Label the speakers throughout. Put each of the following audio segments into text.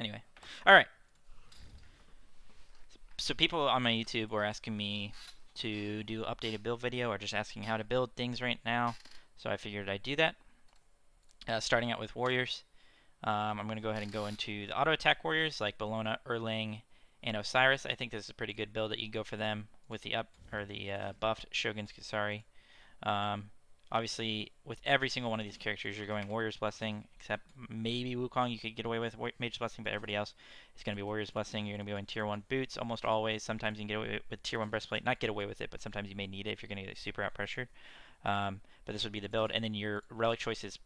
Speaker 1: Anyway, all right. So people on my YouTube were asking me to do updated build video or just asking how to build things right now. So I figured I'd do that. Starting out with warriors. I'm going to go ahead and go into the auto attack warriors like Bellona, Erlang, and Osiris. I think this is a pretty good build that you go for them with the buffed Shogun's Kasari. Um, Obviously, with every single one of these characters, you're going Warrior's Blessing, except maybe Wukong you could get away with Mage's Blessing, but everybody else is going to be Warrior's Blessing. You're going to be going Tier 1 boots almost always. Sometimes you can get away with Tier 1 breastplate. Not get away with it, but sometimes you may need it if you're going to get super out pressured. But this would be the build. And then your relic choice is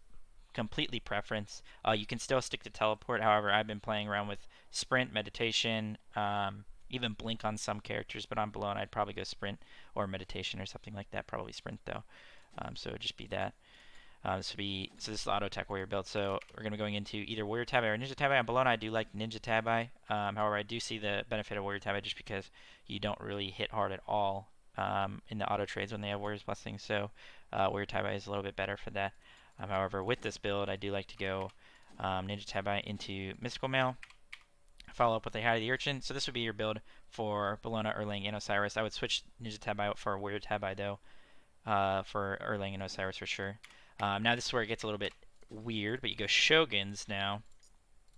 Speaker 1: completely preference. You can still stick to teleport. However, I've been playing around with sprint, meditation, even blink on some characters, but on Bellona I'd probably go sprint or meditation or something like that. Probably sprint though. So it would just be that. This is the auto attack warrior build. So we're going to be going into either warrior tabi or ninja tabi. On Bellona I do like ninja tabi. However, I do see the benefit of warrior tabi just because you don't really hit hard at all in the auto trades when they have warrior's blessing. So warrior tabi is a little bit better for that. However, with this build, I do like to go Ninja Tabi into Mystical Mail, follow up with a Hide the Urchin. So this would be your build for Bellona, Erlang, and Osiris. I would switch Ninja Tabi out for a Warrior Tabi, though, for Erlang and Osiris for sure. Now this is where it gets a little bit weird, but you go Shoguns now,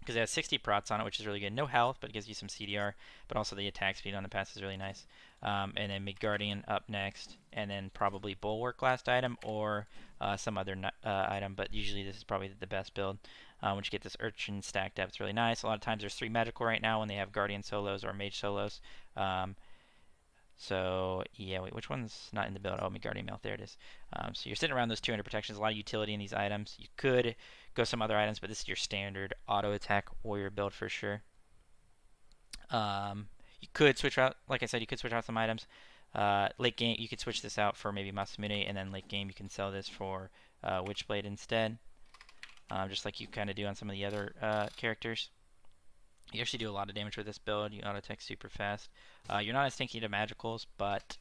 Speaker 1: because it has 60 prots on it, which is really good. No health, but it gives you some CDR, but also the attack speed on the pass is really nice. And then Midgardian up next, and then probably Bulwark last item, or some other item, but usually this is probably the best build. Once you get this Urchin stacked up, it's really nice. A lot of times there's 3 magical right now when they have Guardian solos or Mage solos. So, yeah, wait, which one's not in the build? Oh, Midgardian Melt, there it is. So you're sitting around those 200 protections, a lot of utility in these items. You could go some other items, but this is your standard auto attack warrior build for sure. You could switch out, like I said, you could switch out some items. Late game, you could switch this out for maybe Masamune, and then late game you can sell this for Witchblade instead, just like you kind of do on some of the other characters. You actually do a lot of damage with this build. You auto attack super fast. You're not as tanky to magicals, but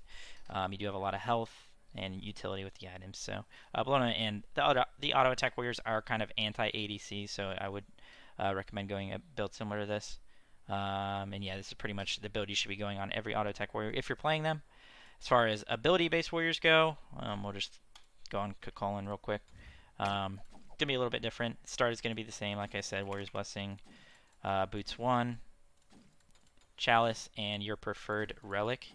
Speaker 1: you do have a lot of health and utility with the items. So Bellona and the auto attack warriors are kind of anti ADC, so I would recommend going a build similar to this. And yeah, this is pretty much the build you should be going on every auto attack warrior if you're playing them. As far as ability based warriors go, we'll just go on Kukulkan real quick. Gonna be a little bit different. Start is gonna be the same, like I said, Warrior's Blessing. Boots 1, Chalice, and your preferred relic.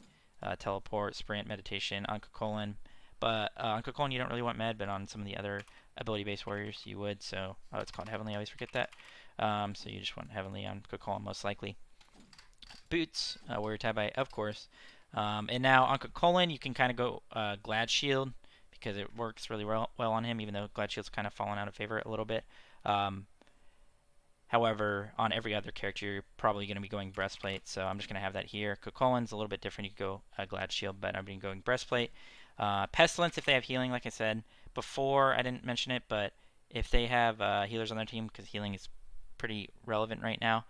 Speaker 1: Teleport, Sprint, Meditation on Kukulkan. But on Kukulkan you don't really want med, but on some of the other ability-based warriors you would. So it's called Heavenly, I always forget that. So you just want Heavenly on Kukulkan most likely. Boots, Warrior Tabi, of course. And now on Kukulkan you can kind of go Glad Shield because it works really well on him, even though Glad Shield's kind of fallen out of favor a little bit. However, on every other character, you're probably going to be going Breastplate, so I'm just going to have that here. Kukulkan's a little bit different. You could go Glad Shield, but I'm going Breastplate. Pestilence, if they have healing, like I said before, I didn't mention it, but if they have healers on their team, because healing is pretty relevant right now,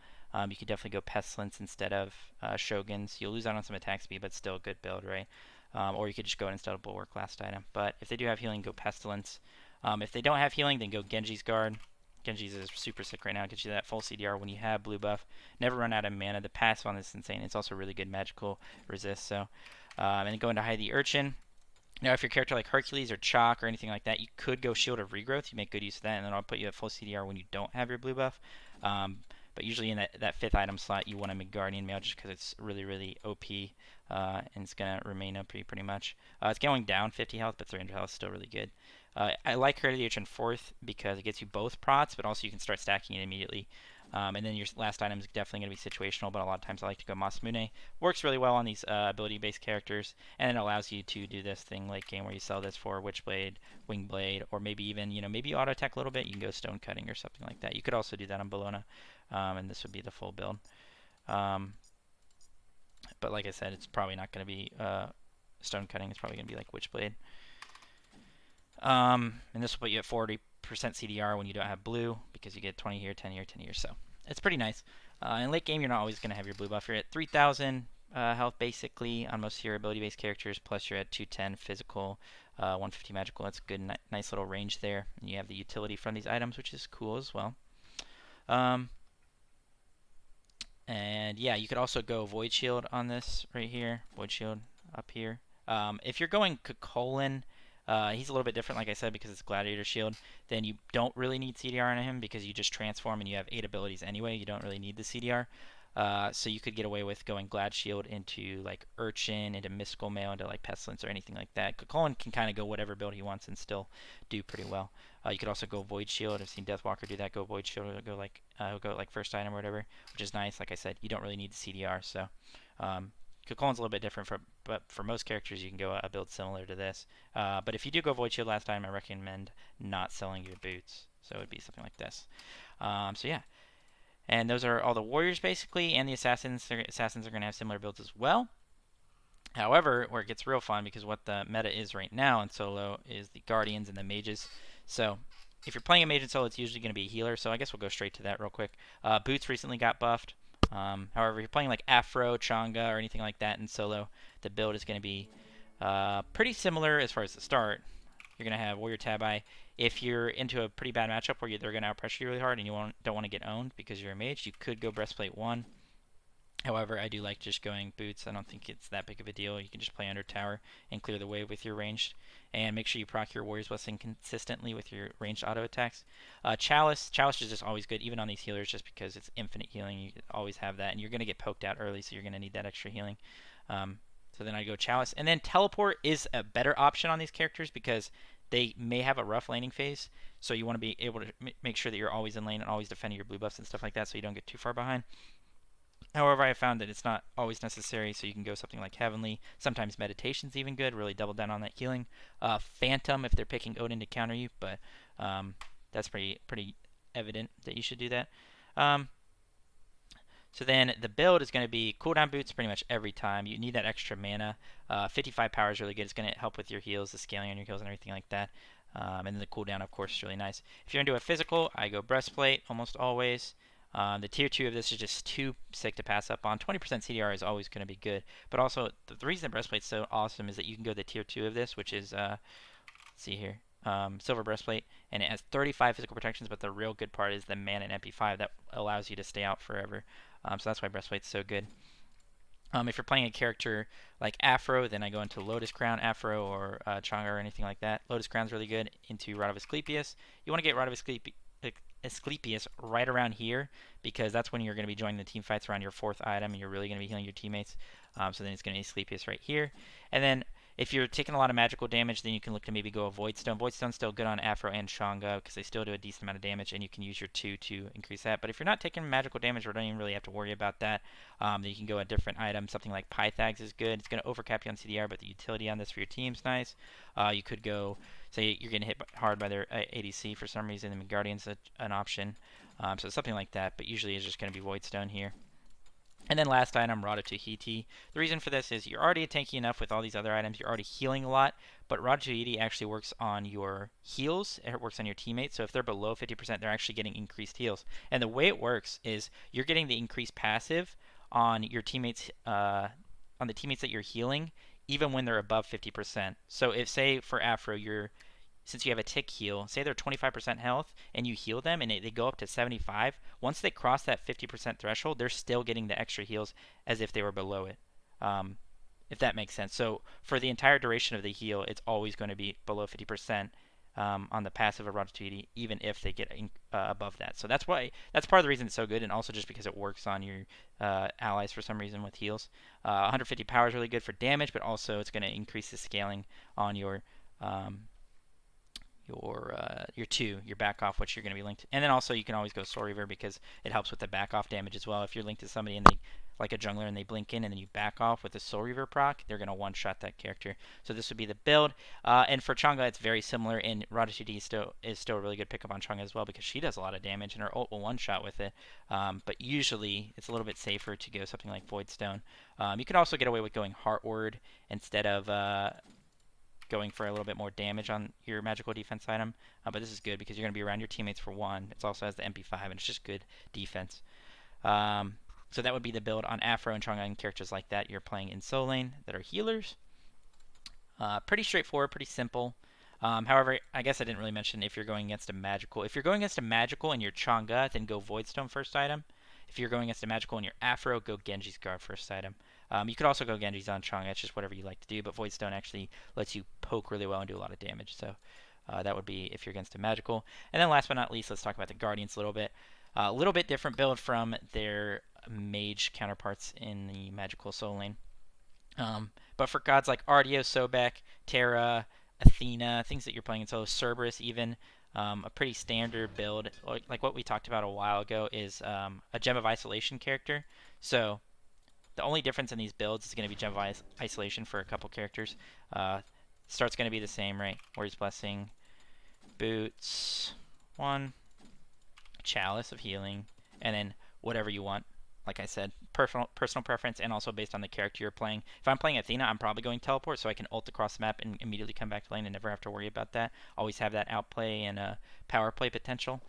Speaker 1: you could definitely go Pestilence instead of Shoguns. You'll lose out on some attack speed, but still a good build, right? Or you could just go instead of Bulwark last item. But if they do have healing, go Pestilence. If they don't have healing, then go Genji's Guard. Genji's is super sick right now. It gives you that full CDR when you have blue buff. Never run out of mana. The passive on this is insane. It's also really good magical resist. So, and then go into Hide the Urchin. Now, if your character like Hercules or Chalk or anything like that, you could go Shield of Regrowth. You make good use of that, and then I'll put you at full CDR when you don't have your blue buff. But usually in that 5th item slot, you want a Midgardian Mail just because it's really, really OP, and it's going to remain OP pretty much. It's going down 50 health, but 300 health is still really good. I like Hide the Urchin 4th because it gets you both prots, but also you can start stacking it immediately. And then your last item is definitely going to be situational, but a lot of times I like to go Masamune. Works really well on these ability-based characters, and it allows you to do this thing late game where you sell this for Witchblade, Wingblade, or maybe even, maybe you auto-attack a little bit, you can go Stone Cutting or something like that. You could also do that on Bellona, and this would be the full build. But like I said, it's probably not going to be Stone Cutting. It's probably going to be like Witchblade. And this will put you at 40% CDR when you don't have blue because you get 20 here, 10 here, 10 here. So it's pretty nice. In late game, you're not always going to have your blue buff. You're at 3,000 health basically on most of your ability-based characters. Plus you're at 210 physical, 150 magical. That's a good, nice little range there. And you have the utility from these items, which is cool as well. And yeah, you could also go Void Shield on this right here. Void Shield up here. If you're going Colon, he's a little bit different, like I said, because it's Gladiator Shield. Then you don't really need CDR on him because you just transform and you have 8 abilities anyway. You don't really need the CDR. So you could get away with going Glad Shield into like Urchin, into Mystical Mail, into like Pestilence or anything like that. Colon can kind of go whatever build he wants and still do pretty well. You could also go Void Shield. I've seen Deathwalker do that. Go Void Shield. Go like first item or whatever, which is nice. Like I said, you don't really need the CDR. So, Colon's a little bit different, but for most characters, you can go a build similar to this. But if you do go Void Shield last time, I recommend not selling your boots. So it would be something like this. So yeah, and those are all the warriors basically, and the assassins. Assassins are going to have similar builds as well. However, where it gets real fun, because what the meta is right now in solo is the guardians and the mages. So if you're playing a mage in solo, it's usually going to be a healer. So I guess we'll go straight to that real quick. Boots recently got buffed. However, if you're playing like Afro, Changa, or anything like that in solo, the build is going to be pretty similar as far as the start. You're going to have Warrior Tabi. If you're into a pretty bad matchup where they're going to outpressure you really hard and you don't want to get owned because you're a mage, you could go Breastplate 1. However, I do like just going boots. I don't think it's that big of a deal. You can just play under tower and clear the way with your ranged. And make sure you proc your Warrior's Blessing consistently with your ranged auto attacks. Chalice is just always good, even on these healers, just because it's infinite healing. You always have that, and you're going to get poked out early, so you're going to need that extra healing. So then I go Chalice. And then Teleport is a better option on these characters because they may have a rough laning phase. So you want to be able to make sure that you're always in lane and always defending your blue buffs and stuff like that so you don't get too far behind. However, I found that it's not always necessary, so you can go something like Heavenly. Sometimes Meditation's even good, really double down on that healing. Phantom if they're picking Odin to counter you, but that's pretty evident that you should do that. So then the build is going to be cooldown boots pretty much every time. You need that extra mana. 55 power is really good. It's going to help with your heals, the scaling on your heals, and everything like that. And then the cooldown, of course, is really nice. If you're into a physical, I go Breastplate almost always. The tier 2 of this is just too sick to pass up on. 20% CDR is always going to be good. But also, the reason Breastplate's so awesome is that you can go the tier 2 of this, which is, let's see here, Silver Breastplate. And it has 35 physical protections, but the real good part is the mana and MP5 that allows you to stay out forever. So that's why Breastplate's so good. If you're playing a character like Afro, then I go into Lotus Crown Afro or Changa or anything like that. Lotus Crown's really good. Into Rod of Asclepius. You want to get Rod of Asclepius right around here because that's when you're going to be joining the team fights around your 4th item and you're really going to be healing your teammates. So then it's going to be Asclepius right here. And then if you're taking a lot of magical damage, then you can look to maybe go a Void Stone. Void Stone's still good on Afro and Changa because they still do a decent amount of damage, and you can use your 2 to increase that. But if you're not taking magical damage, or don't even really have to worry about that, then you can go a different item. Something like Pythags is good. It's going to overcap you on CDR, but the utility on this for your team's nice. You could go, say you're getting hit hard by their ADC for some reason, and Guardian's an option. So something like that, but usually it's just going to be Void Stone here. And then last item, Rada Tuhiti. The reason for this is you're already tanky enough with all these other items. You're already healing a lot, but Rada Tuhiti actually works on your heals. It works on your teammates. So if they're below 50%, they're actually getting increased heals. And the way it works is you're getting the increased passive on your teammates, on the teammates that you're healing, even when they're above 50%. So if, say, for Afro, since you have a tick heal, say they're 25% health and you heal them and they go up to 75, once they cross that 50% threshold, they're still getting the extra heals as if they were below it. If that makes sense. So for the entire duration of the heal, it's always going to be below 50% on the passive of Ratatouille, even if they get above that. So that's part of the reason it's so good, and also just because it works on your allies for some reason with heals. 150 power is really good for damage, but also it's going to increase the scaling on your your back off, which you're going to be linked. And then also you can always go Soul Reaver because it helps with the back off damage as well. If you're linked to somebody and they, like a jungler, and they blink in and then you back off with the Soul Reaver proc, they're going to one-shot that character. So this would be the build. And for Chang'e, it's very similar, and Radatouille is still a really good pickup on Chang'e as well because she does a lot of damage and her ult will one-shot with it. But usually it's a little bit safer to go something like Void Stone. You can also get away with going Heart Word instead of going for a little bit more damage on your magical defense item. But this is good because you're going to be around your teammates for one. It also has the MP5, and it's just good defense. So that would be the build on Afro and Chang'e and characters like that you're playing in Soul Lane that are healers. Pretty straightforward, pretty simple. However, I guess I didn't really mention if you're going against a magical. If you're going against a magical and you're Chang'e, then go Voidstone first item. If you're going against a magical and you're Afro, go Genji's guard first item. You could also go Genji's on Chong. That's just whatever you like to do. But Void Stone actually lets you poke really well and do a lot of damage. So that would be if you're against a magical. And then last but not least, let's talk about the Guardians a little bit. A little bit different build from their mage counterparts in the magical soul lane. But for gods like Ardio, Sobek, Terra, Athena, things that you're playing in solo, Cerberus even, a pretty standard build, like what we talked about a while ago, is a Gem of Isolation character. So the only difference in these builds is going to be Gem of Isolation for a couple characters. Start's going to be the same, right? Warrior's Blessing, Boots, 1, Chalice of Healing, and then whatever you want. Like I said, personal preference, and also based on the character you're playing. If I'm playing Athena, I'm probably going Teleport, so I can ult across the map and immediately come back to lane and never have to worry about that. Always have that outplay and power play potential.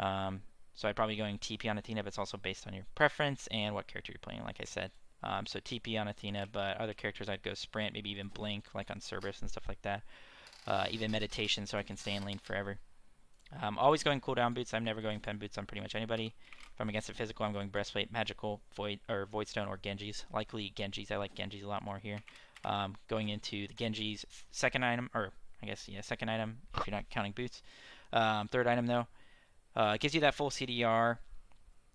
Speaker 1: So I'm probably going TP on Athena, but it's also based on your preference and what character you're playing, like I said. So TP on Athena, but other characters I'd go Sprint, maybe even Blink, like on Cerberus and stuff like that. Even Meditation, so I can stay in lane forever. Always going cooldown boots. I'm never going pen boots on pretty much anybody. If I'm against a physical, I'm going breastplate, magical, void stone, or Genji's. Likely Genji's. I like Genji's a lot more here. Going into the Genji's second item, or I guess second item if you're not counting boots. Third item though, it gives you that full CDR.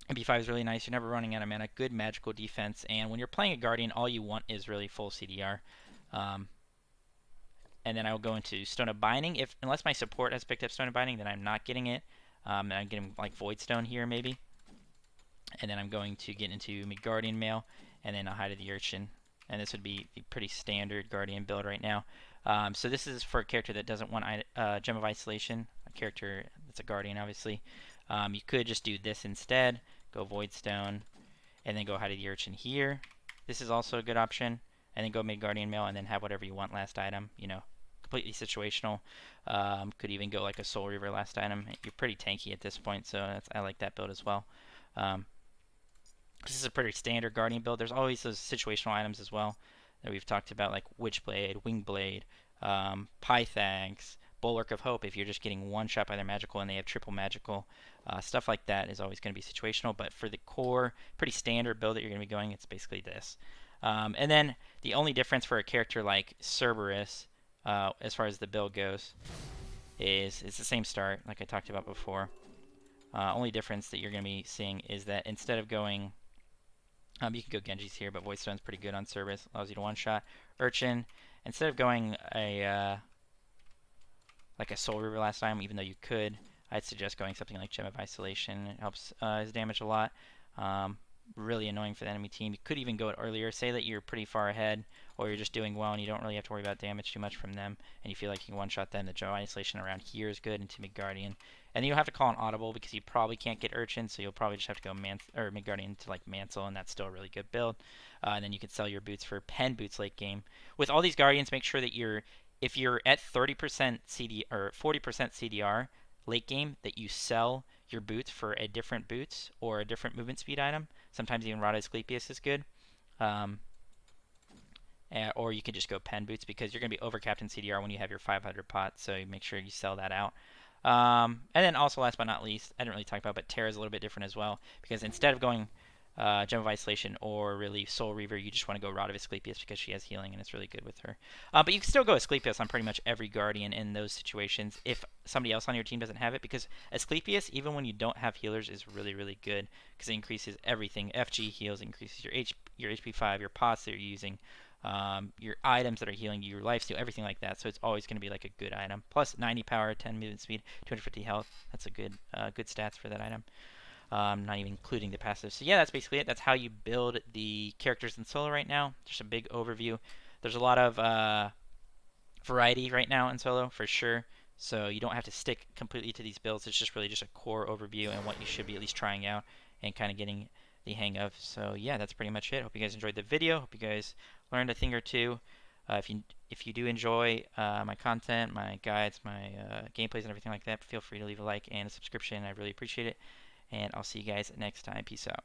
Speaker 1: B5 is really nice. You're never running out of mana. Good magical defense, and when you're playing a Guardian, all you want is really full CDR. And then I will go into Stone of Binding. Unless my support has picked up Stone of Binding, then I'm not getting it. I'm getting like Void Stone here maybe. And then I'm going to get into Midgardian Mail, and then I'll Hide of the Urchin. And this would be the pretty standard Guardian build right now. So this is for a character that doesn't want Gem of Isolation, a character that's a Guardian obviously. You could just do this instead, go Void Stone, and then go Hide of the Urchin here. This is also a good option. And then go Midgardian Mail, and then have whatever you want last item, completely situational. Could even go like a Soul Reaver last item. You're pretty tanky at this point, so I like that build as well. This is a pretty standard Guardian build. There's always those situational items as well that we've talked about, like Witchblade, Wingblade, Pythags, Bulwark of Hope. If you're just getting one shot by their magical and they have triple magical, stuff like that is always going to be situational. But for the core, pretty standard build that you're going to be going, it's basically this. And then the only difference for a character like Cerberus, as far as the build goes, is it's the same start like I talked about before. Only difference that you're going to be seeing is that instead of going, you can go Genji's here, but Void Stone's pretty good on Cerberus, allows you to one-shot. Urchin, instead of going like a Soul Reaver last time, even though you could, I'd suggest going something like Gem of Isolation. It helps his damage a lot. Really annoying for the enemy team. You could even go it earlier. Say that you're pretty far ahead, or you're just doing well and you don't really have to worry about damage too much from them, and you feel like you can one-shot them. The Gem of Isolation around here is good into Midgardian. And then you'll have to call an audible because you probably can't get Urchin, so you'll probably just have to go Midgardian to like Mansell, and that's still a really good build. And then you can sell your boots for pen boots late game. With all these Guardians, make sure that if you're at 30% CD or 40% CDR late game, that you sell your boots for a different boots or a different movement speed item. Sometimes even Rada Asclepius is good. Or you can just go pen boots because you're going to be overcapped in CDR when you have your 500 pot, so you make sure you sell that out. And then also last but not least, I didn't really talk about, but Terra is a little bit different as well, because instead of going Gem of Isolation or really Soul Reaver, you just want to go Rod of Asclepius because she has healing and it's really good with her. But you can still go Asclepius on pretty much every Guardian in those situations if somebody else on your team doesn't have it, because Asclepius, even when you don't have healers, is really, really good because it increases everything. FG heals, increases your HP 5, your pots that you're using, your items that are healing you, your lifesteal, everything like that. So it's always going to be like a good item. Plus 90 power, 10 movement speed, 250 health. That's a good stats for that item. Not even including the passive. So yeah, that's basically it. That's how you build the characters in solo right now. Just a big overview. There's a lot of variety right now in solo for sure. So you don't have to stick completely to these builds. It's just really just a core overview and what you should be at least trying out and kind of getting the hang of. So yeah, that's pretty much it. Hope you guys enjoyed the video. Hope you guys learned a thing or two. If you do enjoy my content, my guides, my gameplays and everything like that, feel free to leave a like and a subscription. I really appreciate it. And I'll see you guys next time. Peace out.